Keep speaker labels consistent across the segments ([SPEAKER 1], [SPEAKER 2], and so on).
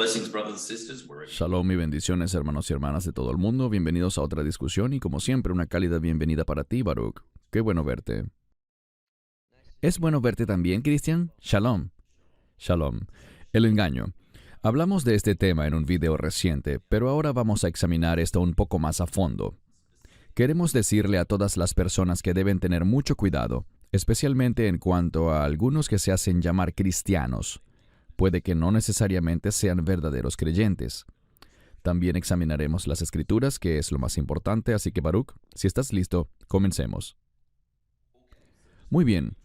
[SPEAKER 1] blessings, brothers and sisters.
[SPEAKER 2] Shalom y bendiciones, hermanos y hermanas de todo el mundo. Bienvenidos a otra discusión y, como siempre, una cálida bienvenida para ti, Baruch. Qué bueno verte. ¿Es bueno verte también, Cristian? Shalom. Shalom. El engaño. Hablamos de este tema en un video reciente, pero ahora vamos a examinar esto un poco más a fondo. Queremos decirle a todas las personas que deben tener mucho cuidado, especialmente en cuanto a algunos que se hacen llamar cristianos. Puede que no necesariamente sean verdaderos creyentes. También examinaremos las Escrituras, que es lo más importante, así que Baruch, si estás listo, comencemos. Muy bien.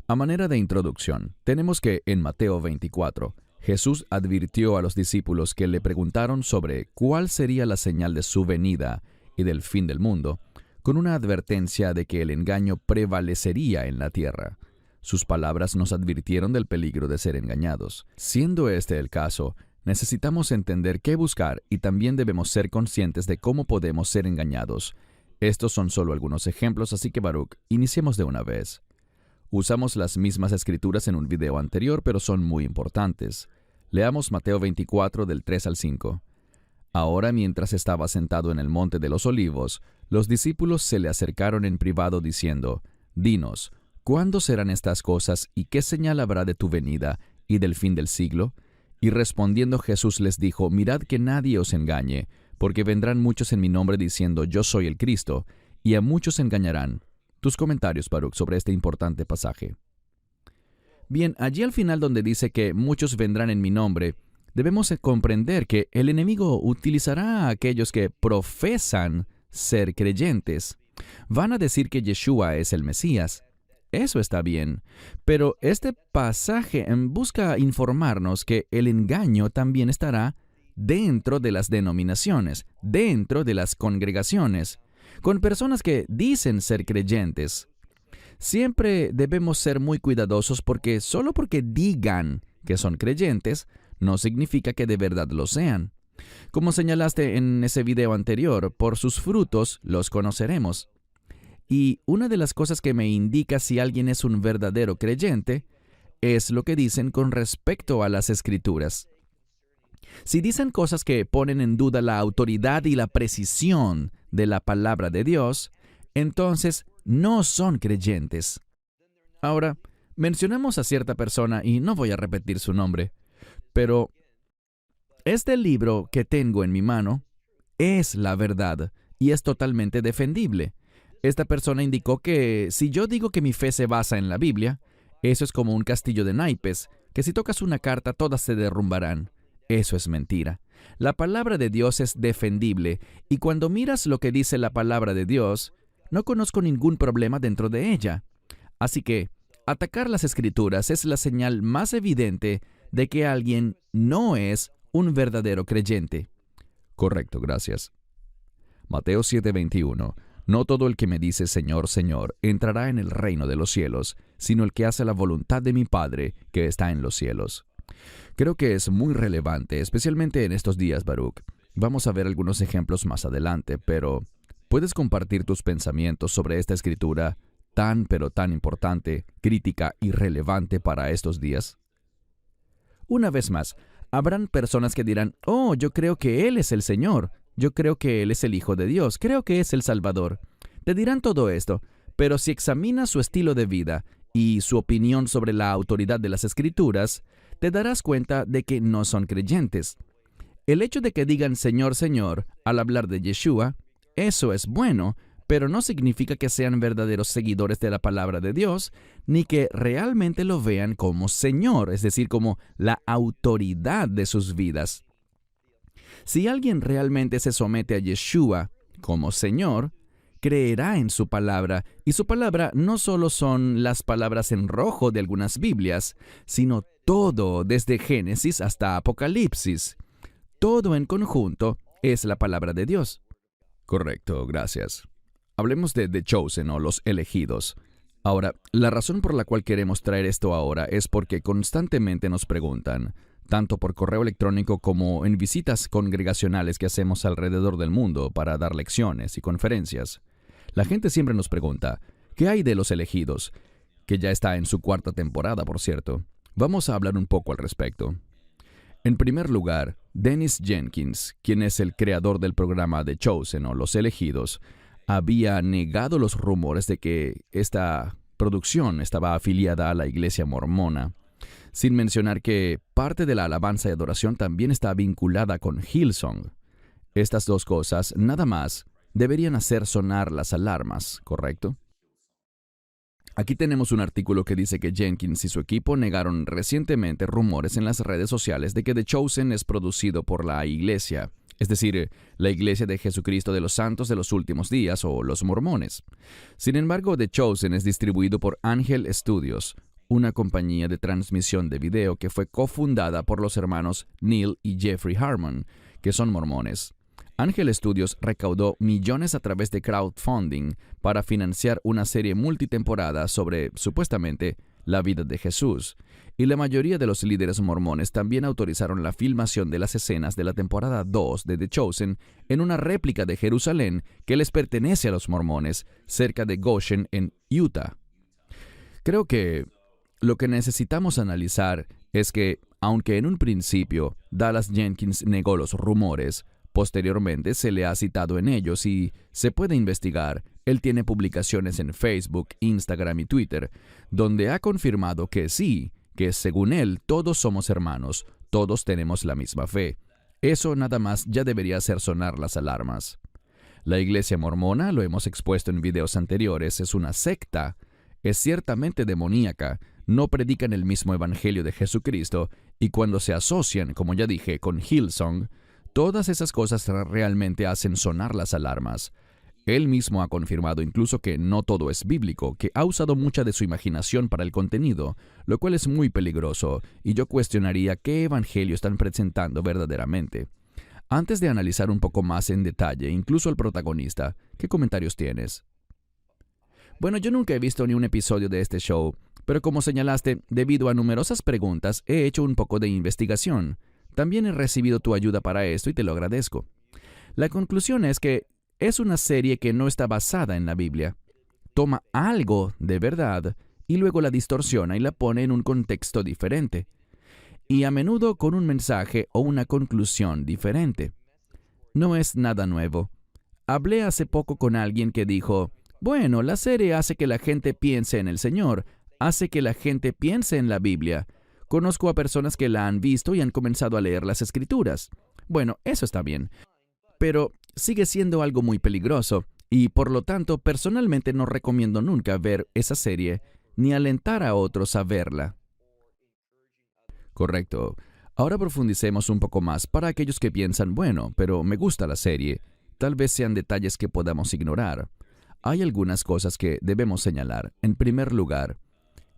[SPEAKER 2] A manera de introducción, tenemos que en Mateo 24, Jesús advirtió a los discípulos que le preguntaron sobre cuál sería la señal de su venida y del fin del mundo, con una advertencia de que el engaño prevalecería en la tierra. Sus palabras nos advirtieron del peligro de ser engañados. Siendo este el caso, necesitamos entender qué buscar y también debemos ser conscientes de cómo podemos ser engañados. Estos son solo algunos ejemplos, así que Baruch, iniciemos de una vez. Usamos las mismas escrituras en un video anterior, pero son muy importantes. Leamos Mateo 24 del 3 al 5. Ahora, mientras estaba sentado en el monte de los olivos, los discípulos se le acercaron en privado diciendo, «Dinos, ¿cuándo serán estas cosas y qué señal habrá de tu venida y del fin del siglo?» Y respondiendo Jesús les dijo, «Mirad que nadie os engañe, porque vendrán muchos en mi nombre diciendo, yo soy el Cristo, y a muchos engañarán». Tus comentarios, Baruch, sobre este importante pasaje. Bien, allí al final donde dice que muchos vendrán en mi nombre, debemos comprender que el enemigo utilizará a aquellos que profesan ser creyentes. Van a decir que Yeshua es el Mesías. Eso está bien, pero este pasaje busca informarnos que el engaño también estará dentro de las denominaciones, dentro de las congregaciones, con personas que dicen ser creyentes. Siempre debemos ser muy cuidadosos porque solo porque digan que son creyentes, no significa que de verdad lo sean. Como señalaste en ese video anterior, por sus frutos los conoceremos. Y una de las cosas que me indica si alguien es un verdadero creyente es lo que dicen con respecto a las Escrituras. Si dicen cosas que ponen en duda la autoridad y la precisión de la palabra de Dios, entonces no son creyentes. Ahora, mencionamos a cierta persona y no voy a repetir su nombre, pero este libro que tengo en mi mano es la verdad y es totalmente defendible. Esta persona indicó que si yo digo que mi fe se basa en la Biblia, eso es como un castillo de naipes, que si tocas una carta todas se derrumbarán. Eso es mentira. La palabra de Dios es defendible, y cuando miras lo que dice la palabra de Dios, no conozco ningún problema dentro de ella. Así que, atacar las Escrituras es la señal más evidente de que alguien no es un verdadero creyente. Correcto, gracias. Mateo 7:21. No todo el que me dice Señor, Señor, entrará en el reino de los cielos, sino el que hace la voluntad de mi Padre que está en los cielos. Creo que es muy relevante, especialmente en estos días, Baruch. Vamos a ver algunos ejemplos más adelante, pero ¿puedes compartir tus pensamientos sobre esta escritura pero tan importante, crítica y relevante para estos días? Una vez más, habrán personas que dirán, «Oh, yo creo que Él es el Señor, yo creo que Él es el Hijo de Dios, creo que es el Salvador». Te dirán todo esto, pero si examinas su estilo de vida y su opinión sobre la autoridad de las Escrituras, te darás cuenta de que no son creyentes. El hecho de que digan Señor, Señor al hablar de Yeshua, eso es bueno, pero no significa que sean verdaderos seguidores de la palabra de Dios, ni que realmente lo vean como Señor, es decir, como la autoridad de sus vidas. Si alguien realmente se somete a Yeshua como Señor, creerá en su palabra, y su palabra no solo son las palabras en rojo de algunas Biblias, sino todo desde Génesis hasta Apocalipsis. Todo en conjunto es la palabra de Dios. Correcto, gracias. Hablemos de The Chosen o los elegidos. Ahora, la razón por la cual queremos traer esto ahora es porque constantemente nos preguntan, tanto por correo electrónico como en visitas congregacionales que hacemos alrededor del mundo para dar lecciones y conferencias. La gente siempre nos pregunta, ¿qué hay de los elegidos? Que ya está en su 4ª temporada, por cierto. Vamos a hablar un poco al respecto. En primer lugar, Dennis Jenkins, quien es el creador del programa The Chosen o Los Elegidos, había negado los rumores de que esta producción estaba afiliada a la iglesia mormona, sin mencionar que parte de la alabanza y adoración también está vinculada con Hillsong. Estas dos cosas, nada más, deberían hacer sonar las alarmas, ¿correcto? Aquí tenemos un artículo que dice que Jenkins y su equipo negaron recientemente rumores en las redes sociales de que The Chosen es producido por la Iglesia, es decir, la Iglesia de Jesucristo de los Santos de los Últimos Días o los Mormones. Sin embargo, The Chosen es distribuido por Angel Studios, una compañía de transmisión de video que fue cofundada por los hermanos Neil y Jeffrey Harmon, que son mormones. Angel Studios recaudó millones a través de crowdfunding para financiar una serie multitemporada sobre, supuestamente, la vida de Jesús, y la mayoría de los líderes mormones también autorizaron la filmación de las escenas de la temporada 2 de The Chosen en una réplica de Jerusalén que les pertenece a los mormones, cerca de Goshen, en Utah. Creo que lo que necesitamos analizar es que, aunque en un principio Dallas Jenkins negó los rumores, posteriormente se le ha citado en ellos y se puede investigar. Él tiene publicaciones en Facebook, Instagram y Twitter, donde ha confirmado que sí, que según él todos somos hermanos, todos tenemos la misma fe. Eso nada más ya debería hacer sonar las alarmas. La iglesia mormona, lo hemos expuesto en videos anteriores, es una secta, es ciertamente demoníaca, no predican el mismo evangelio de Jesucristo y cuando se asocian, como ya dije, con Hillsong, todas esas cosas realmente hacen sonar las alarmas. Él mismo ha confirmado incluso que no todo es bíblico, que ha usado mucha de su imaginación para el contenido, lo cual es muy peligroso, y yo cuestionaría qué evangelio están presentando verdaderamente. Antes de analizar un poco más en detalle, incluso al protagonista, ¿qué comentarios tienes? Bueno, yo nunca he visto ni un episodio de este show, pero como señalaste, debido a numerosas preguntas, he hecho un poco de investigación. También he recibido tu ayuda para esto y te lo agradezco. La conclusión es que es una serie que no está basada en la Biblia. Toma algo de verdad y luego la distorsiona y la pone en un contexto diferente. Y a menudo con un mensaje o una conclusión diferente. No es nada nuevo. Hablé hace poco con alguien que dijo, bueno, la serie hace que la gente piense en el Señor, hace que la gente piense en la Biblia. Conozco a personas que la han visto y han comenzado a leer las Escrituras. Bueno, eso está bien, pero sigue siendo algo muy peligroso y, por lo tanto, personalmente no recomiendo nunca ver esa serie ni alentar a otros a verla. Correcto. Ahora profundicemos un poco más para aquellos que piensan, bueno, pero me gusta la serie. Tal vez sean detalles que podamos ignorar. Hay algunas cosas que debemos señalar. En primer lugar,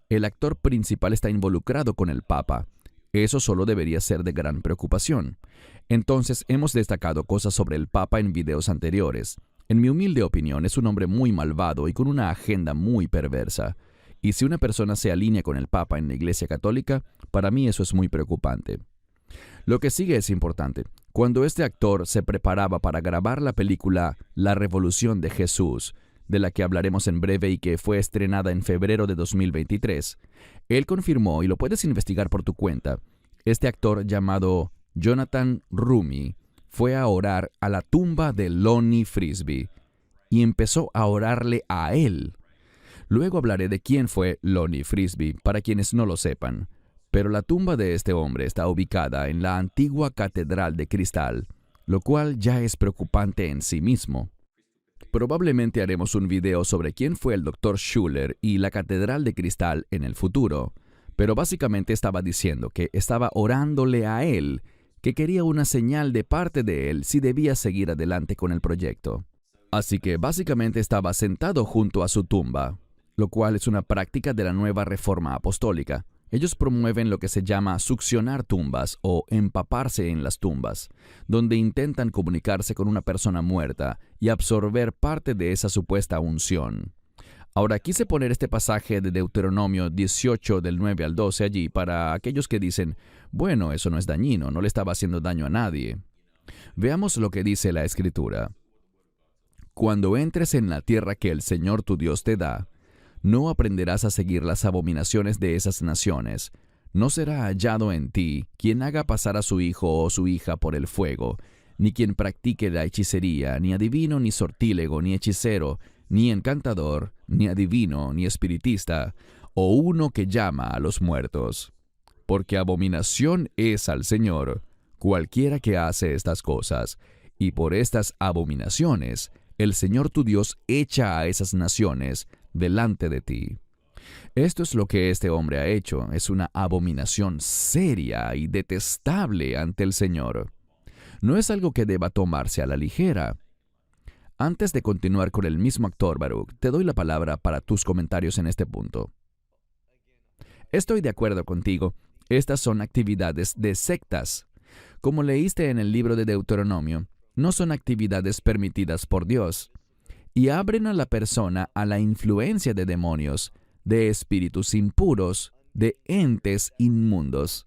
[SPEAKER 2] el actor principal está involucrado con el Papa. Eso solo debería ser de gran preocupación. Entonces, hemos destacado cosas sobre el Papa en videos anteriores. En mi humilde opinión, es un hombre muy malvado y con una agenda muy perversa. Y si una persona se alinea con el Papa en la Iglesia Católica, para mí eso es muy preocupante. Lo que sigue es importante. Cuando este actor se preparaba para grabar la película La Revolución de Jesús, de la que hablaremos en breve y que fue estrenada en febrero de 2023, él confirmó, y lo puedes investigar por tu cuenta, este actor llamado Jonathan Roumie fue a orar a la tumba de Lonnie Frisbee y empezó a orarle a él. Luego hablaré de quién fue Lonnie Frisbee, para quienes no lo sepan, pero la tumba de este hombre está ubicada en la antigua Catedral de Cristal, lo cual ya es preocupante en sí mismo. Probablemente haremos un video sobre quién fue el Dr. Schuller y la Catedral de Cristal en el futuro, pero básicamente estaba diciendo que estaba orándole a él, que quería una señal de parte de él si debía seguir adelante con el proyecto. Así que básicamente estaba sentado junto a su tumba, lo cual es una práctica de la nueva reforma apostólica. Ellos promueven lo que se llama succionar tumbas o empaparse en las tumbas, donde intentan comunicarse con una persona muerta y absorber parte de esa supuesta unción. Ahora quise poner este pasaje de Deuteronomio 18 del 9 al 12 allí para aquellos que dicen, bueno, eso no es dañino, no le estaba haciendo daño a nadie. Veamos lo que dice la Escritura. Cuando entres en la tierra que el Señor tu Dios te da, no aprenderás a seguir las abominaciones de esas naciones, No será hallado en ti quien haga pasar a su hijo o su hija por el fuego, ni quien practique la hechicería, ni adivino, ni sortílego, ni hechicero, ni encantador, ni adivino, ni espiritista, o uno que llama a los muertos. Porque abominación es al Señor cualquiera que hace estas cosas, y por estas abominaciones el Señor tu Dios echa a esas naciones delante de ti. Esto es lo que este hombre ha hecho, es una abominación seria y detestable ante el Señor. No es algo que deba tomarse a la ligera. Antes de continuar con el mismo actor, Baruch, te doy la palabra para tus comentarios en este punto. Estoy de acuerdo contigo. Estas son actividades de sectas. Como leíste en el libro de Deuteronomio, no son actividades permitidas por Dios y abren a la persona a la influencia de demonios, de espíritus impuros, de entes inmundos.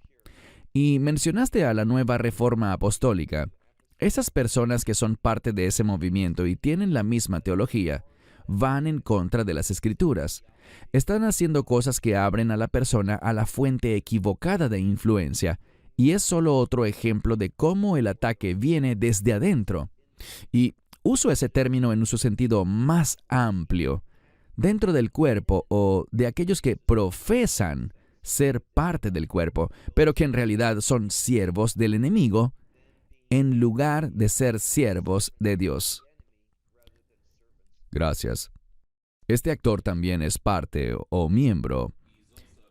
[SPEAKER 2] Y mencionaste a la Nueva Reforma Apostólica. Esas personas que son parte de ese movimiento y tienen la misma teología, van en contra de las Escrituras. Están haciendo cosas que abren a la persona a la fuente equivocada de influencia, y es solo otro ejemplo de cómo el ataque viene desde adentro. Y uso ese término en su sentido más amplio, dentro del cuerpo o de aquellos que profesan ser parte del cuerpo, pero que en realidad son siervos del enemigo, en lugar de ser siervos de Dios. Gracias. Este actor también es parte o miembro,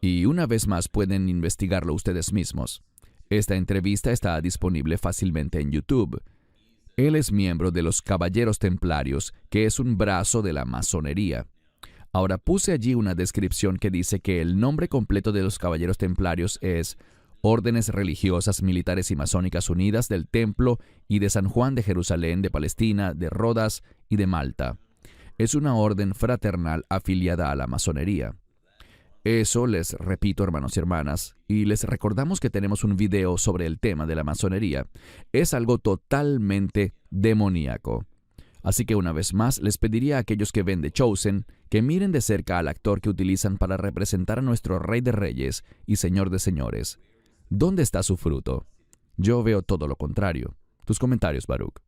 [SPEAKER 2] y una vez más pueden investigarlo ustedes mismos. Esta entrevista está disponible fácilmente en YouTube. Él es miembro de los Caballeros Templarios, que es un brazo de la masonería. Ahora puse allí una descripción que dice que el nombre completo de los Caballeros Templarios es Órdenes Religiosas Militares y Masónicas Unidas del Templo y de San Juan de Jerusalén, de Palestina, de Rodas y de Malta. Es una orden fraternal afiliada a la masonería. Eso les repito, hermanos y hermanas, y les recordamos que tenemos un video sobre el tema de la masonería. Es algo totalmente demoníaco. Así que una vez más les pediría a aquellos que ven The Chosen que miren de cerca al actor que utilizan para representar a nuestro Rey de Reyes y Señor de Señores. ¿Dónde está su fruto? Yo veo todo lo contrario. Tus comentarios, Baruch.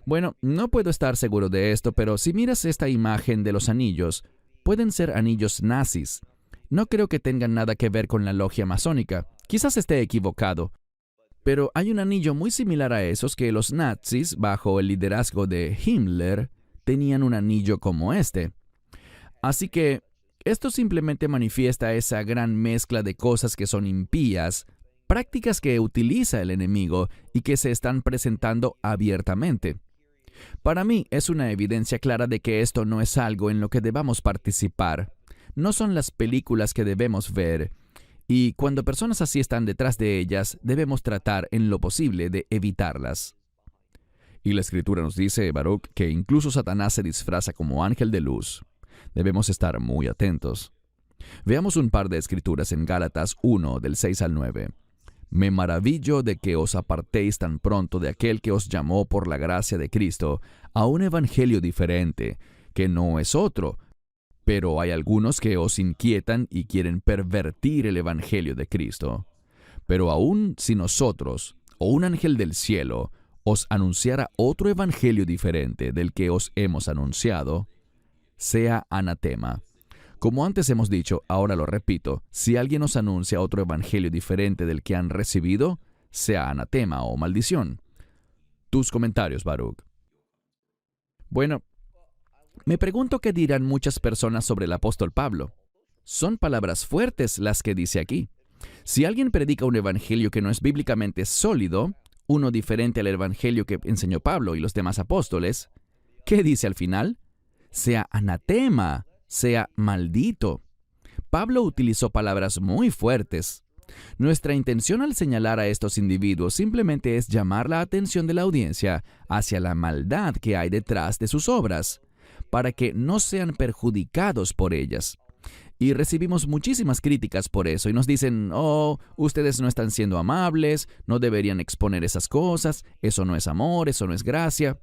[SPEAKER 2] Bueno, no puedo estar seguro de esto, pero si miras esta imagen de los anillos, pueden ser anillos nazis. No creo que tengan nada que ver con la logia masónica. Quizás esté equivocado. Pero hay un anillo muy similar a esos que los nazis, bajo el liderazgo de Himmler, tenían un anillo como este. Así que esto simplemente manifiesta esa gran mezcla de cosas que son impías, prácticas que utiliza el enemigo y que se están presentando abiertamente. Para mí es una evidencia clara de que esto no es algo en lo que debamos participar. No son las películas que debemos ver. Y cuando personas así están detrás de ellas, debemos tratar en lo posible de evitarlas. Y la Escritura nos dice, Baruch, que incluso Satanás se disfraza como ángel de luz. Debemos estar muy atentos. Veamos un par de escrituras en Gálatas 1, del 6 al 9. Me maravillo de que os apartéis tan pronto de aquel que os llamó por la gracia de Cristo a un evangelio diferente, que no es otro. Pero hay algunos que os inquietan y quieren pervertir el evangelio de Cristo. Pero aun si nosotros, o un ángel del cielo, os anunciara otro evangelio diferente del que os hemos anunciado, sea anatema. Como antes hemos dicho, ahora lo repito, si alguien os anuncia otro evangelio diferente del que han recibido, sea anatema o maldición. Tus comentarios, Baruch. Bueno, me pregunto qué dirán muchas personas sobre el apóstol Pablo. Son palabras fuertes las que dice aquí. Si alguien predica un evangelio que no es bíblicamente sólido, uno diferente al evangelio que enseñó Pablo y los demás apóstoles, ¿qué dice al final? Sea anatema, sea maldito. Pablo utilizó palabras muy fuertes. Nuestra intención al señalar a estos individuos simplemente es llamar la atención de la audiencia hacia la maldad que hay detrás de sus obras, para que no sean perjudicados por ellas. Y recibimos muchísimas críticas por eso y nos dicen, ustedes no están siendo amables, no deberían exponer esas cosas, eso no es amor, eso no es gracia.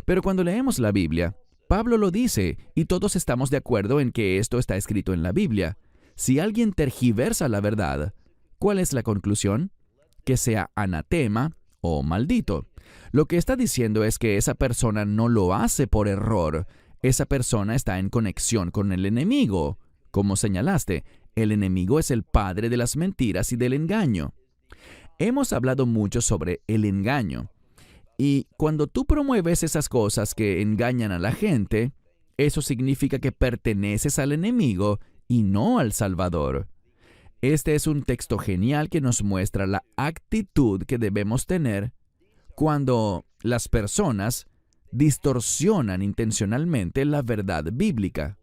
[SPEAKER 2] Pero cuando leemos la Biblia, Pablo lo dice y todos estamos de acuerdo en que esto está escrito en la Biblia. si alguien tergiversa la verdad, ¿cuál es la conclusión? Que sea anatema o maldito. Lo que está diciendo es que esa persona no lo hace por error. Esa persona está en conexión con el enemigo. Como señalaste, el enemigo es el padre de las mentiras y del engaño. Hemos hablado mucho sobre el engaño. Y cuando tú promueves esas cosas que engañan a la gente, eso significa que perteneces al enemigo y no al Salvador. Este es un texto genial que nos muestra la actitud que debemos tener cuando las personas distorsionan intencionalmente la verdad bíblica.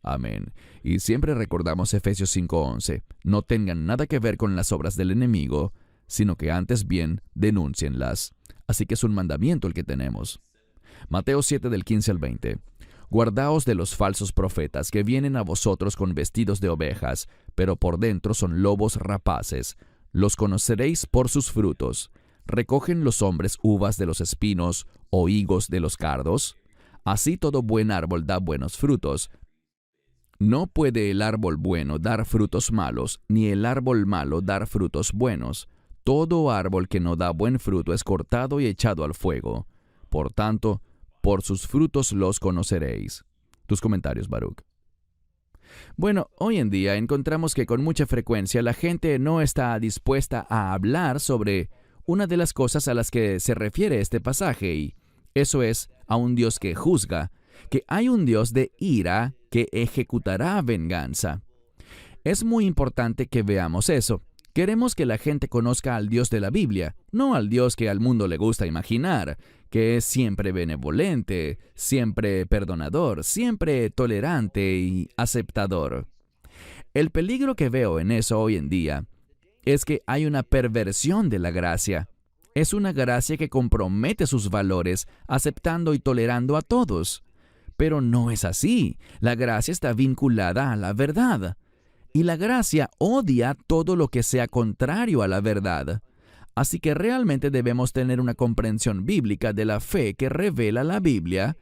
[SPEAKER 2] Amén. Y siempre recordamos Efesios 5:11. No tengan nada que ver con las obras del enemigo, sino que antes bien denúncienlas. Así que es un mandamiento el que tenemos. Mateo 7 del 15 al 20. Guardaos de los falsos profetas que vienen a vosotros con vestidos de ovejas, pero por dentro son lobos rapaces. Los conoceréis por sus frutos. ¿Recogen los hombres uvas de los espinos o higos de los cardos? Así todo buen árbol da buenos frutos. No puede el árbol bueno dar frutos malos, ni el árbol malo dar frutos buenos. Todo árbol que no da buen fruto es cortado y echado al fuego. Por tanto, por sus frutos los conoceréis. Tus comentarios, Baruch. Bueno, hoy en día encontramos que con mucha frecuencia la gente no está dispuesta a hablar sobre una de las cosas a las que se refiere este pasaje, y eso es a un Dios que juzga, que hay un Dios de ira que ejecutará venganza. Es muy importante que veamos eso. Queremos que la gente conozca al Dios de la Biblia, no al Dios que al mundo le gusta imaginar, que es siempre benevolente, siempre perdonador, siempre tolerante y aceptador. El peligro que veo en eso hoy en día es que hay una perversión de la gracia. Es una gracia que compromete sus valores, aceptando y tolerando a todos. Pero no es así. La gracia está vinculada a la verdad. Y la gracia odia todo lo que sea contrario a la verdad. Así que realmente debemos tener una comprensión bíblica de la fe que revela la Biblia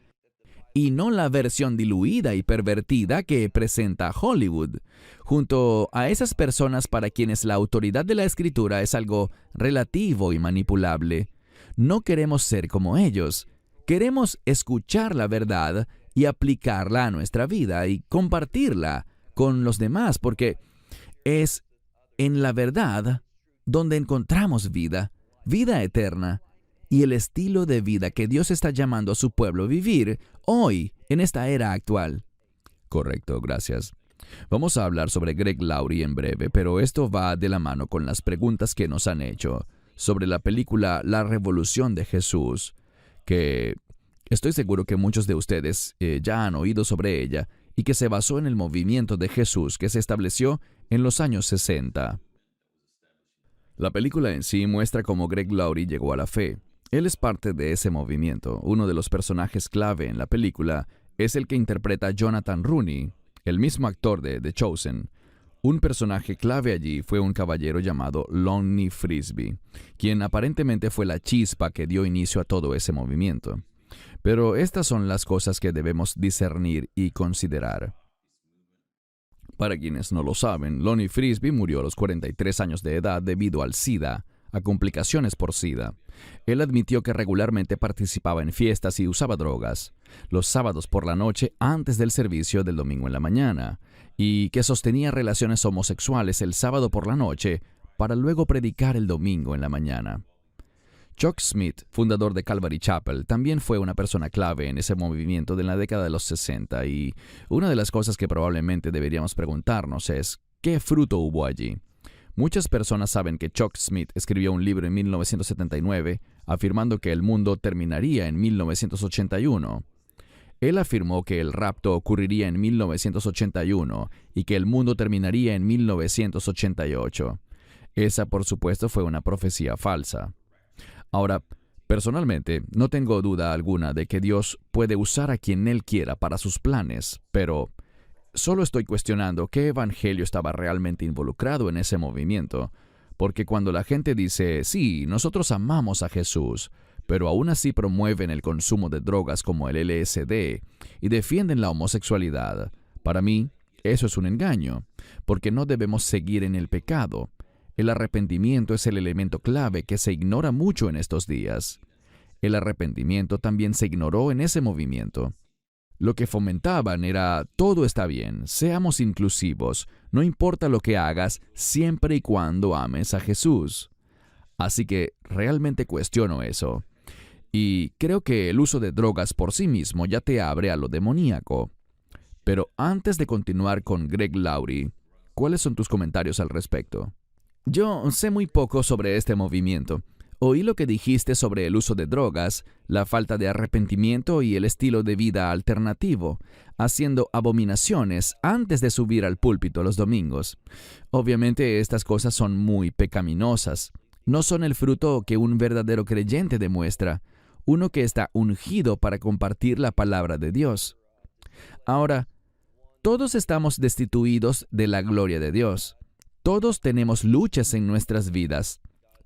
[SPEAKER 2] y no la versión diluida y pervertida que presenta Hollywood. Junto a esas personas para quienes la autoridad de la Escritura es algo relativo y manipulable, no queremos ser como ellos. Queremos escuchar la verdad y aplicarla a nuestra vida y compartirla con los demás, porque es en la verdad donde encontramos vida, vida eterna, y el estilo de vida que Dios está llamando a su pueblo a vivir hoy, en esta era actual. Correcto, gracias. Vamos a hablar sobre Greg Laurie en breve, pero esto va de la mano con las preguntas que nos han hecho sobre la película La Revolución de Jesús, que estoy seguro que muchos de ustedes ya han oído sobre ella y que se basó en el movimiento de Jesús que se estableció en los años 60. La película en sí muestra cómo Greg Laurie llegó a la fe. Él es parte de ese movimiento. Uno de los personajes clave en la película es el que interpreta a Jonathan Rooney, el mismo actor de The Chosen. Un personaje clave allí fue un caballero llamado Lonnie Frisbee, quien aparentemente fue la chispa que dio inicio a todo ese movimiento. Pero estas son las cosas que debemos discernir y considerar. Para quienes no lo saben, Lonnie Frisbee murió a los 43 años de edad debido al SIDA, a complicaciones por SIDA. Él admitió que regularmente participaba en fiestas y usaba drogas, los sábados por la noche antes del servicio del domingo en la mañana, y que sostenía relaciones homosexuales el sábado por la noche para luego predicar el domingo en la mañana. Chuck Smith, fundador de Calvary Chapel, también fue una persona clave en ese movimiento de la década de los 60, y una de las cosas que probablemente deberíamos preguntarnos es, ¿qué fruto hubo allí? Muchas personas saben que Chuck Smith escribió un libro en 1979 afirmando que el mundo terminaría en 1981. Él afirmó que el rapto ocurriría en 1981 y que el mundo terminaría en 1988. Esa, por supuesto, fue una profecía falsa. Ahora, personalmente, no tengo duda alguna de que Dios puede usar a quien Él quiera para sus planes, pero solo estoy cuestionando qué evangelio estaba realmente involucrado en ese movimiento, porque cuando la gente dice, sí, nosotros amamos a Jesús, pero aún así promueven el consumo de drogas como el LSD y defienden la homosexualidad, para mí, eso es un engaño, porque no debemos seguir en el pecado. El arrepentimiento es el elemento clave que se ignora mucho en estos días. El arrepentimiento también se ignoró en ese movimiento. Lo que fomentaban era: todo está bien, seamos inclusivos, no importa lo que hagas, siempre y cuando ames a Jesús. Así que realmente cuestiono eso. Y creo que el uso de drogas por sí mismo ya te abre a lo demoníaco. Pero antes de continuar con Greg Laurie, ¿cuáles son tus comentarios al respecto? Yo sé muy poco sobre este movimiento. Oí lo que dijiste sobre el uso de drogas, la falta de arrepentimiento y el estilo de vida alternativo, haciendo abominaciones antes de subir al púlpito los domingos. Obviamente estas cosas son muy pecaminosas. No son el fruto que un verdadero creyente demuestra, uno que está ungido para compartir la palabra de Dios. Ahora, todos estamos destituidos de la gloria de Dios. Todos tenemos luchas en nuestras vidas,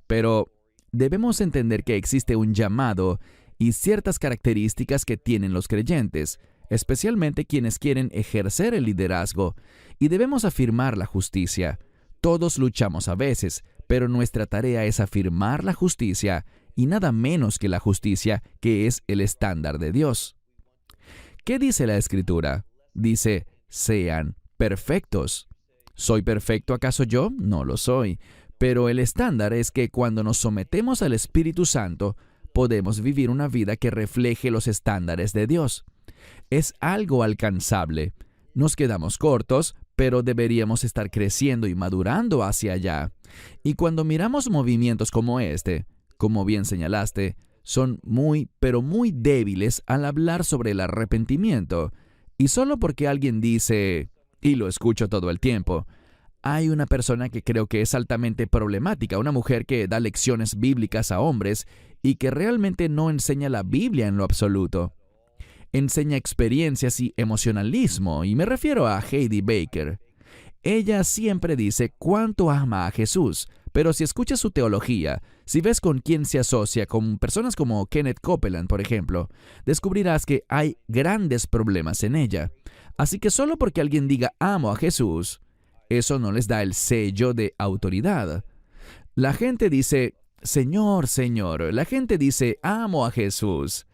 [SPEAKER 2] pero debemos entender que existe un llamado y ciertas características que tienen los creyentes, especialmente quienes quieren ejercer el liderazgo, y debemos afirmar la justicia. Todos luchamos a veces, pero nuestra tarea es afirmar la justicia y nada menos que la justicia, que es el estándar de Dios. ¿Qué dice la Escritura? Dice: sean perfectos. ¿Soy perfecto acaso yo? No lo soy. Pero el estándar es que cuando nos sometemos al Espíritu Santo, podemos vivir una vida que refleje los estándares de Dios. Es algo alcanzable. Nos quedamos cortos, pero deberíamos estar creciendo y madurando hacia allá. Y cuando miramos movimientos como este, como bien señalaste, son muy, pero muy débiles al hablar sobre el arrepentimiento. Y solo porque alguien dice, y lo escucho todo el tiempo, hay una persona que creo que es altamente problemática, una mujer que da lecciones bíblicas a hombres y que realmente no enseña la Biblia en lo absoluto. Enseña experiencias y emocionalismo, y me refiero a Heidi Baker. Ella siempre dice cuánto ama a Jesús, pero si escuchas su teología, si ves con quién se asocia, con personas como Kenneth Copeland, por ejemplo, descubrirás que hay grandes problemas en ella. Así que solo porque alguien diga amo a Jesús, eso no les da el sello de autoridad. La gente dice, Señor, Señor. La gente dice, amo a Jesús.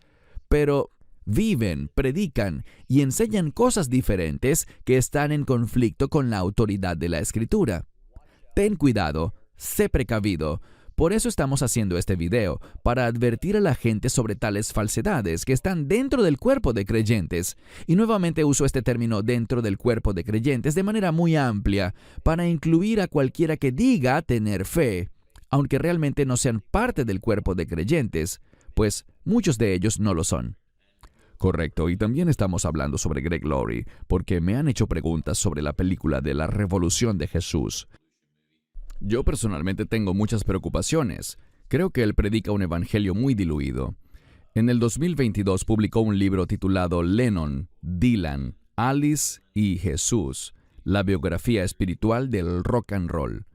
[SPEAKER 2] Pero viven, predican y enseñan cosas diferentes que están en conflicto con la autoridad de la Escritura. Ten cuidado, sé precavido. Por eso estamos haciendo este video, para advertir a la gente sobre tales falsedades que están dentro del cuerpo de creyentes. Y nuevamente uso este término dentro del cuerpo de creyentes de manera muy amplia, para incluir a cualquiera que diga tener fe, aunque realmente no sean parte del cuerpo de creyentes, pues muchos de ellos no lo son. Correcto, y también estamos hablando sobre Greg Laurie, porque me han hecho preguntas sobre la película de la Revolución de Jesús. Yo personalmente tengo muchas preocupaciones. Creo que él predica un evangelio muy diluido. En el 2022 publicó un libro titulado Lennon, Dylan, Alice y Jesús, la biografía espiritual del rock and roll.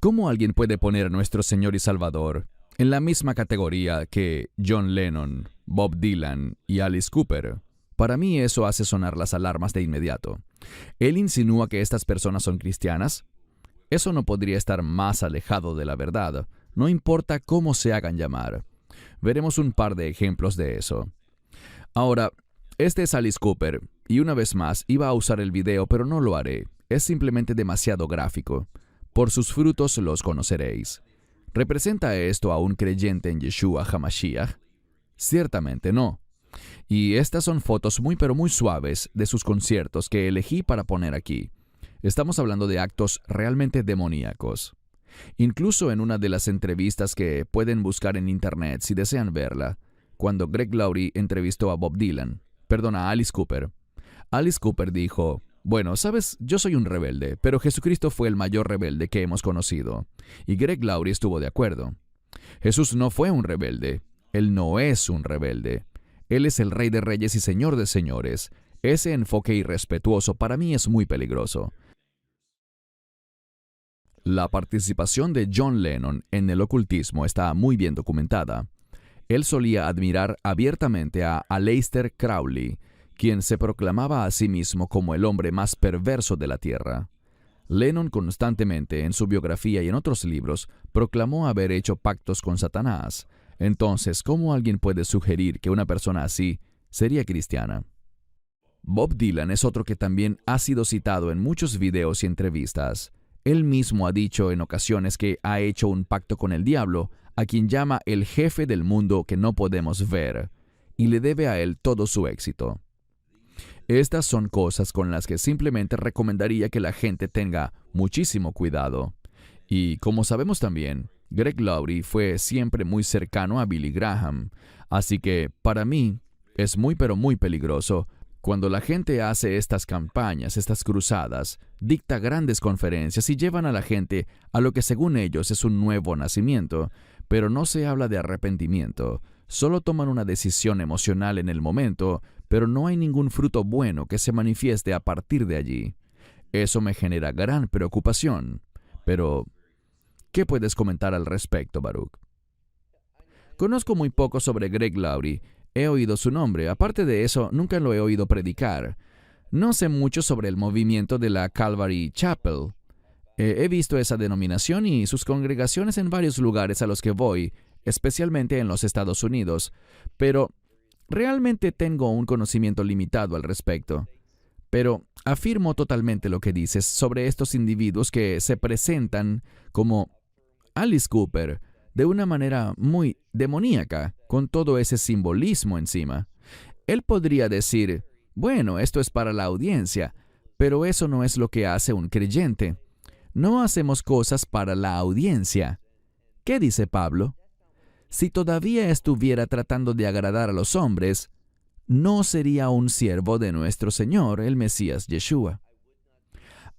[SPEAKER 2] ¿Cómo alguien puede poner a nuestro Señor y Salvador en la misma categoría que John Lennon, Bob Dylan y Alice Cooper? Para mí eso hace sonar las alarmas de inmediato. ¿Él insinúa que estas personas son cristianas? Eso no podría estar más alejado de la verdad, no importa cómo se hagan llamar. Veremos un par de ejemplos de eso. Ahora, este es Alice Cooper, y una vez más iba a usar el video, pero no lo haré. Es simplemente demasiado gráfico. Por sus frutos los conoceréis. ¿Representa esto a un creyente en Yeshua HaMashiach? Ciertamente no. Y estas son fotos muy pero muy suaves de sus conciertos que elegí para poner aquí. Estamos hablando de actos realmente demoníacos. Incluso en una de las entrevistas que pueden buscar en internet si desean verla, cuando Greg Laurie entrevistó a a Alice Cooper. Alice Cooper dijo, bueno, sabes, yo soy un rebelde, pero Jesucristo fue el mayor rebelde que hemos conocido. Y Greg Laurie estuvo de acuerdo. Jesús no fue un rebelde. Él no es un rebelde. Él es el Rey de Reyes y Señor de Señores. Ese enfoque irrespetuoso para mí es muy peligroso. La participación de John Lennon en el ocultismo está muy bien documentada. Él solía admirar abiertamente a Aleister Crowley, quien se proclamaba a sí mismo como el hombre más perverso de la tierra. Lennon constantemente, en su biografía y en otros libros, proclamó haber hecho pactos con Satanás. Entonces, ¿cómo alguien puede sugerir que una persona así sería cristiana? Bob Dylan es otro que también ha sido citado en muchos videos y entrevistas. Él mismo ha dicho en ocasiones que ha hecho un pacto con el diablo, a quien llama el jefe del mundo que no podemos ver, y le debe a él todo su éxito. Estas son cosas con las que simplemente recomendaría que la gente tenga muchísimo cuidado. Y como sabemos también, Greg Laurie fue siempre muy cercano a Billy Graham, así que para mí es muy pero muy peligroso cuando la gente hace estas campañas, estas cruzadas, dicta grandes conferencias y llevan a la gente a lo que según ellos es un nuevo nacimiento, pero no se habla de arrepentimiento. Solo toman una decisión emocional en el momento, pero no hay ningún fruto bueno que se manifieste a partir de allí. Eso me genera gran preocupación. Pero, ¿qué puedes comentar al respecto, Baruch? Conozco muy poco sobre Greg Laurie. He oído su nombre. Aparte de eso, nunca lo he oído predicar. No sé mucho sobre el movimiento de la Calvary Chapel. He visto esa denominación y sus congregaciones en varios lugares a los que voy, especialmente en los Estados Unidos, pero realmente tengo un conocimiento limitado al respecto. Pero afirmo totalmente lo que dices sobre estos individuos que se presentan como Alice Cooper de una manera muy demoníaca, con todo ese simbolismo encima. Él podría decir, bueno, esto es para la audiencia, pero eso no es lo que hace un creyente. No hacemos cosas para la audiencia. ¿Qué dice Pablo? Si todavía estuviera tratando de agradar a los hombres, no sería un siervo de nuestro Señor, el Mesías Yeshua.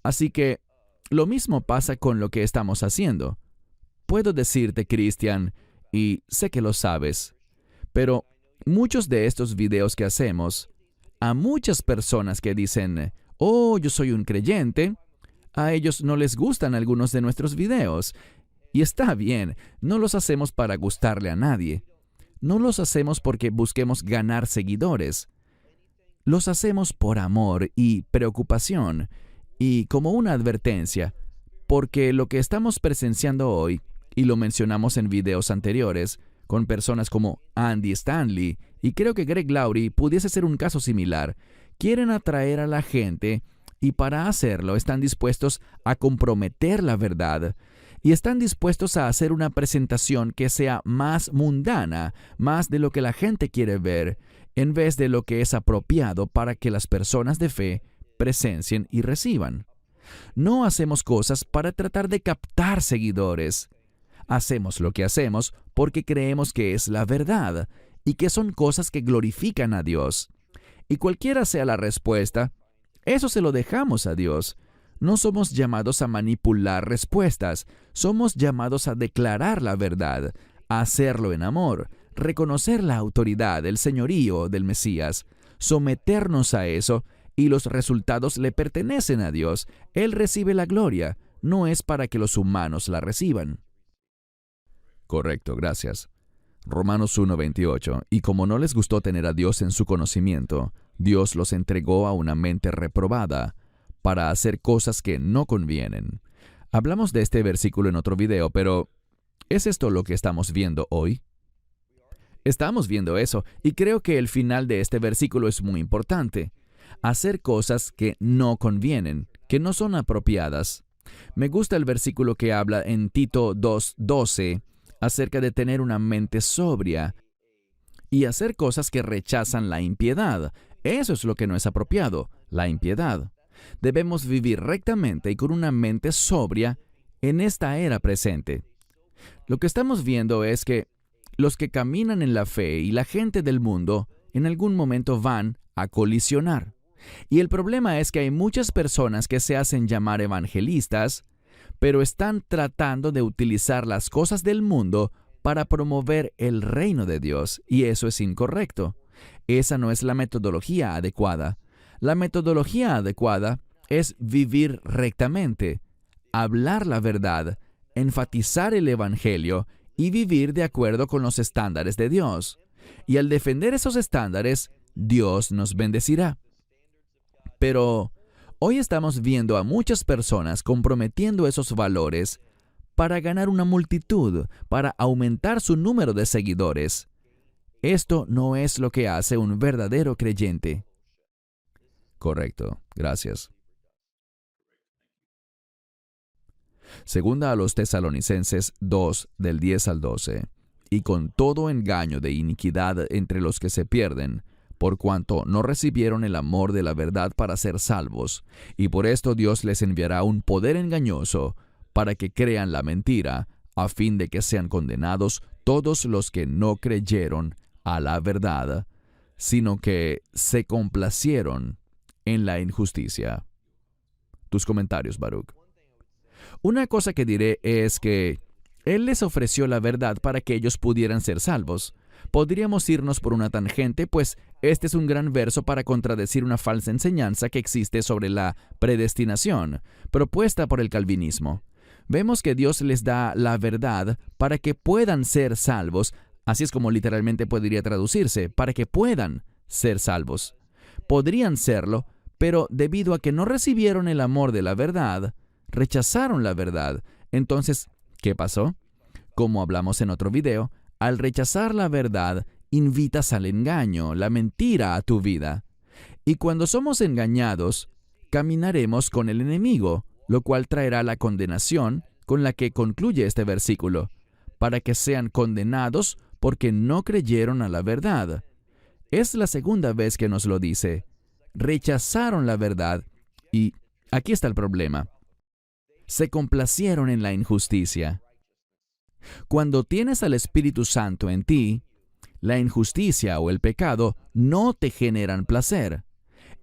[SPEAKER 2] Así que, lo mismo pasa con lo que estamos haciendo. Puedo decirte, Christian, y sé que lo sabes, pero muchos de estos videos que hacemos, a muchas personas que dicen, oh, yo soy un creyente, a ellos no les gustan algunos de nuestros videos. Y está bien, no los hacemos para gustarle a nadie. No los hacemos porque busquemos ganar seguidores. Los hacemos por amor y preocupación, y como una advertencia, porque lo que estamos presenciando hoy, y lo mencionamos en videos anteriores, con personas como Andy Stanley, y creo que Greg Laurie pudiese ser un caso similar, quieren atraer a la gente, y para hacerlo están dispuestos a comprometer la verdad, y están dispuestos a hacer una presentación que sea más mundana, más de lo que la gente quiere ver, en vez de lo que es apropiado para que las personas de fe presencien y reciban. No hacemos cosas para tratar de captar seguidores. Hacemos lo que hacemos porque creemos que es la verdad y que son cosas que glorifican a Dios. Y cualquiera sea la respuesta, eso se lo dejamos a Dios. No somos llamados a manipular respuestas, somos llamados a declarar la verdad, a hacerlo en amor, reconocer la autoridad, el señorío del Mesías, someternos a eso, y los resultados le pertenecen a Dios. Él recibe la gloria, no es para que los humanos la reciban. Correcto, gracias. Romanos 1:28. Y como no les gustó tener a Dios en su conocimiento, Dios los entregó a una mente reprobada, para hacer cosas que no convienen. Hablamos de este versículo en otro video, pero ¿es esto lo que estamos viendo hoy? Estamos viendo eso, y creo que el final de este versículo es muy importante. Hacer cosas que no convienen, que no son apropiadas. Me gusta el versículo que habla en Tito 2:12 acerca de tener una mente sobria y hacer cosas que rechazan la impiedad. Eso es lo que no es apropiado, la impiedad. Debemos vivir rectamente y con una mente sobria en esta era presente. Lo que estamos viendo es que los que caminan en la fe y la gente del mundo en algún momento van a colisionar. Y el problema es que hay muchas personas que se hacen llamar evangelistas, pero están tratando de utilizar las cosas del mundo para promover el reino de Dios, y eso es incorrecto. Esa no es la metodología adecuada. La metodología adecuada es vivir rectamente, hablar la verdad, enfatizar el evangelio y vivir de acuerdo con los estándares de Dios. Y al defender esos estándares, Dios nos bendecirá. Pero Hoy estamos viendo a muchas personas comprometiendo esos valores para ganar una multitud, para aumentar su número de seguidores. Esto no es lo que hace un verdadero creyente. Correcto, gracias. Segunda a los Tesalonicenses 2, del 10 al 12. Y con todo engaño de iniquidad entre los que se pierden, por cuanto no recibieron el amor de la verdad para ser salvos, y por esto Dios les enviará un poder engañoso, para que crean la mentira, a fin de que sean condenados todos los que no creyeron a la verdad, sino que se complacieron en la injusticia. Tus comentarios, Baruch. Una cosa que diré es que Él les ofreció la verdad para que ellos pudieran ser salvos. Podríamos irnos por una tangente, pues este es un gran verso para contradecir una falsa enseñanza que existe sobre la predestinación, propuesta por el calvinismo. Vemos que Dios les da la verdad para que puedan ser salvos, así es como literalmente podría traducirse, para que puedan ser salvos. Podrían serlo, pero debido a que no recibieron el amor de la verdad, rechazaron la verdad. Entonces, ¿qué pasó? Como hablamos en otro video, al rechazar la verdad, invitas al engaño, la mentira a tu vida. Y cuando somos engañados, caminaremos con el enemigo, lo cual traerá la condenación con la que concluye este versículo, para que sean condenados porque no creyeron a la verdad. Es la segunda vez que nos lo dice. Rechazaron la verdad y aquí está el problema. Se complacieron en la injusticia. Cuando tienes al Espíritu Santo en ti, la injusticia o el pecado no te generan placer.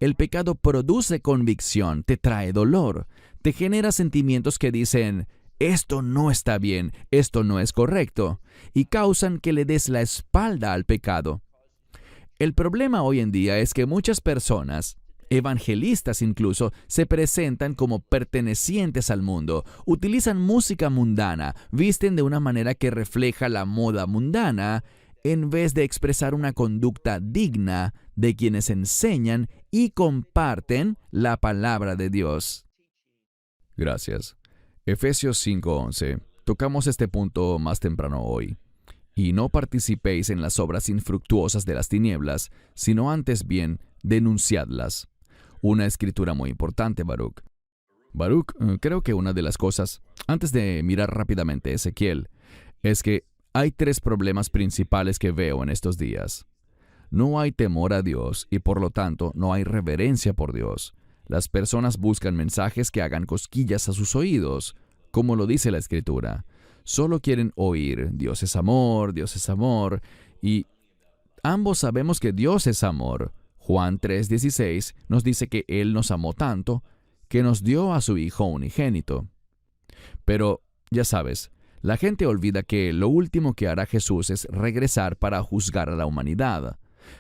[SPEAKER 2] El pecado produce convicción, te trae dolor, te genera sentimientos que dicen, esto no está bien, esto no es correcto, y causan que le des la espalda al pecado. El problema hoy en día es que muchas personas, evangelistas incluso, se presentan como pertenecientes al mundo, utilizan música mundana, visten de una manera que refleja la moda mundana, en vez de expresar una conducta digna de quienes enseñan y comparten la palabra de Dios. Gracias. Efesios 5:11. Tocamos este punto más temprano hoy. Y no participéis en las obras infructuosas de las tinieblas, sino antes bien denunciadlas. Una escritura muy importante, Baruch. Baruch, creo que una de las cosas, antes de mirar rápidamente Ezequiel, es que hay 3 problemas principales que veo en estos días. No hay temor a Dios y por lo tanto no hay reverencia por Dios. Las personas buscan mensajes que hagan cosquillas a sus oídos, como lo dice la Escritura. Solo quieren oír, Dios es amor, y ambos sabemos que Dios es amor. Juan 3:16 nos dice que Él nos amó tanto que nos dio a su Hijo unigénito. Pero, ya sabes, la gente olvida que lo último que hará Jesús es regresar para juzgar a la humanidad.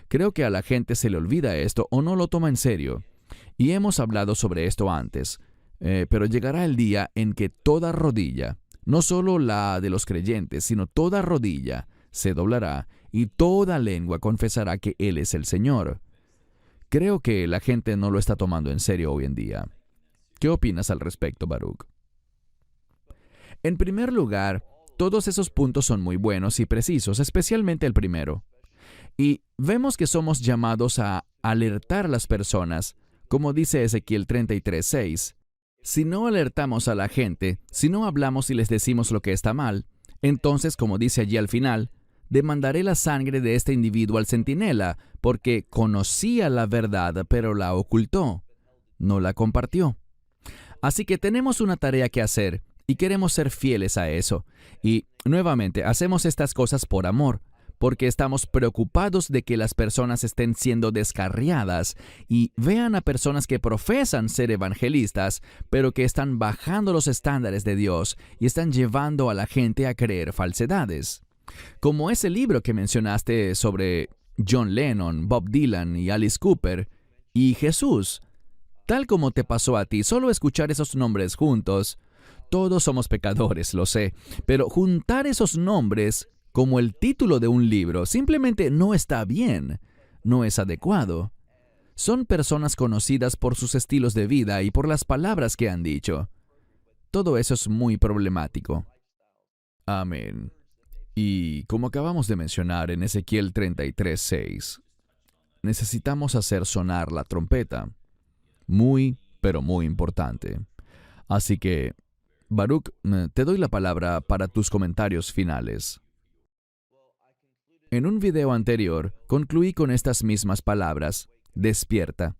[SPEAKER 2] Creo que a la gente se le olvida esto o no lo toma en serio. Y hemos hablado sobre esto antes, pero llegará el día en que toda rodilla, no solo la de los creyentes, sino toda rodilla, se doblará y toda lengua confesará que Él es el Señor. Creo que la gente no lo está tomando en serio hoy en día. ¿Qué opinas al respecto, Baruch? En primer lugar, todos esos puntos son muy buenos y precisos, especialmente el primero. Y vemos que somos llamados a alertar a las personas, como dice Ezequiel 33:6. Si no alertamos a la gente, si no hablamos y les decimos lo que está mal, entonces, como dice allí al final, demandaré la sangre de este individuo al centinela, porque conocía la verdad, pero la ocultó, no la compartió. Así que tenemos una tarea que hacer, y queremos ser fieles a eso. Y, nuevamente, hacemos estas cosas por amor, porque estamos preocupados de que las personas estén siendo descarriadas y vean a personas que profesan ser evangelistas, pero que están bajando los estándares de Dios y están llevando a la gente a creer falsedades. Como ese libro que mencionaste sobre John Lennon, Bob Dylan y Alice Cooper, y Jesús. Tal como te pasó a ti, solo escuchar esos nombres juntos. Todos somos pecadores, lo sé, pero juntar esos nombres como el título de un libro simplemente no está bien, no es adecuado. Son personas conocidas por sus estilos de vida y por las palabras que han dicho. Todo eso es muy problemático. Amén. Y como acabamos de mencionar en Ezequiel 33:6, necesitamos hacer sonar la trompeta. Muy, pero muy importante. Así que, Baruch, te doy la palabra para tus comentarios finales. En un video anterior, concluí con estas mismas palabras: despierta.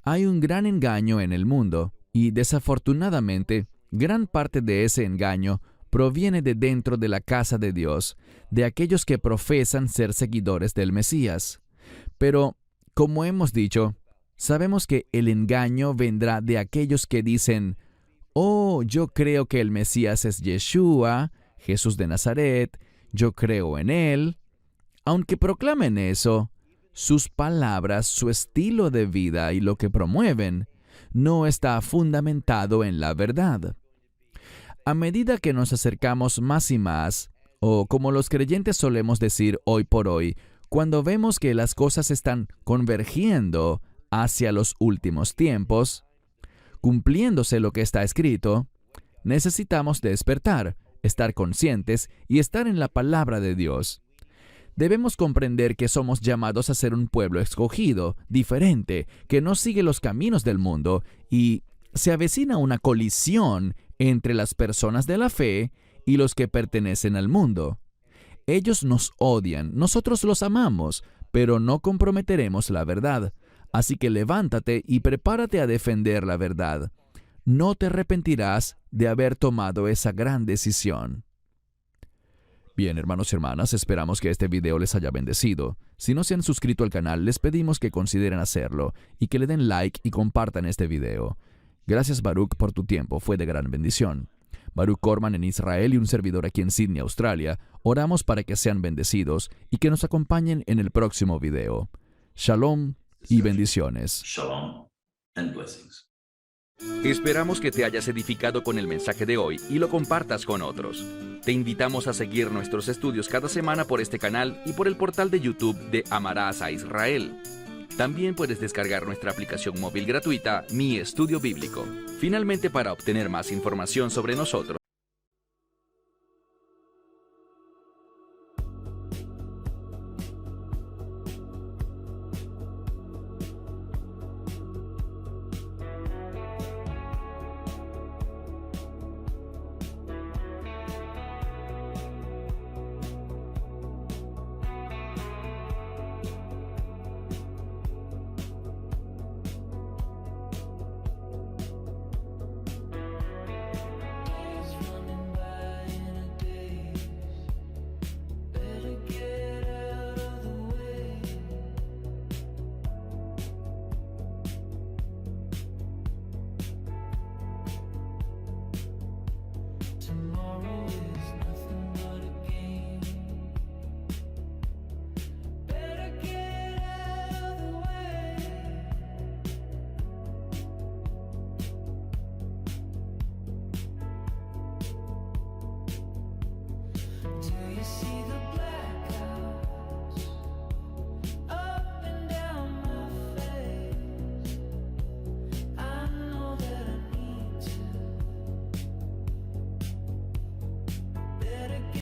[SPEAKER 2] Hay un gran engaño en el mundo y, desafortunadamente, gran parte de ese engaño proviene de dentro de la casa de Dios, de aquellos que profesan ser seguidores del Mesías. Pero, como hemos dicho, sabemos que el engaño vendrá de aquellos que dicen: «Oh, yo creo que el Mesías es Yeshua, Jesús de Nazaret, yo creo en él». Aunque proclamen eso, sus palabras, su estilo de vida y lo que promueven no está fundamentado en la verdad. A medida que nos acercamos más y más, o como los creyentes solemos decir hoy por hoy, cuando vemos que las cosas están convergiendo hacia los últimos tiempos, cumpliéndose lo que está escrito, necesitamos despertar, estar conscientes y estar en la palabra de Dios. Debemos comprender que somos llamados a ser un pueblo escogido, diferente, que no sigue los caminos del mundo, y se avecina una colisión entre las personas de la fe y los que pertenecen al mundo. Ellos nos odian, nosotros los amamos, pero no comprometeremos la verdad. Así que levántate y prepárate a defender la verdad. No te arrepentirás de haber tomado esa gran decisión. Bien, hermanos y hermanas, esperamos que este video les haya bendecido. Si no se han suscrito al canal, les pedimos que consideren hacerlo y que le den like y compartan este video. Gracias, Baruch, por tu tiempo, fue de gran bendición. Baruch Corman en Israel y un servidor aquí en Sydney, Australia, oramos para que sean bendecidos y que nos acompañen en el próximo video. Shalom y bendiciones.
[SPEAKER 1] Shalom and blessings.
[SPEAKER 3] Esperamos que te hayas edificado con el mensaje de hoy y lo compartas con otros. Te invitamos a seguir nuestros estudios cada semana por este canal y por el portal de YouTube de Amarás a Israel. También puedes descargar nuestra aplicación móvil gratuita, Mi Estudio Bíblico. Finalmente, para obtener más información sobre nosotros,
[SPEAKER 4] Do you see the black?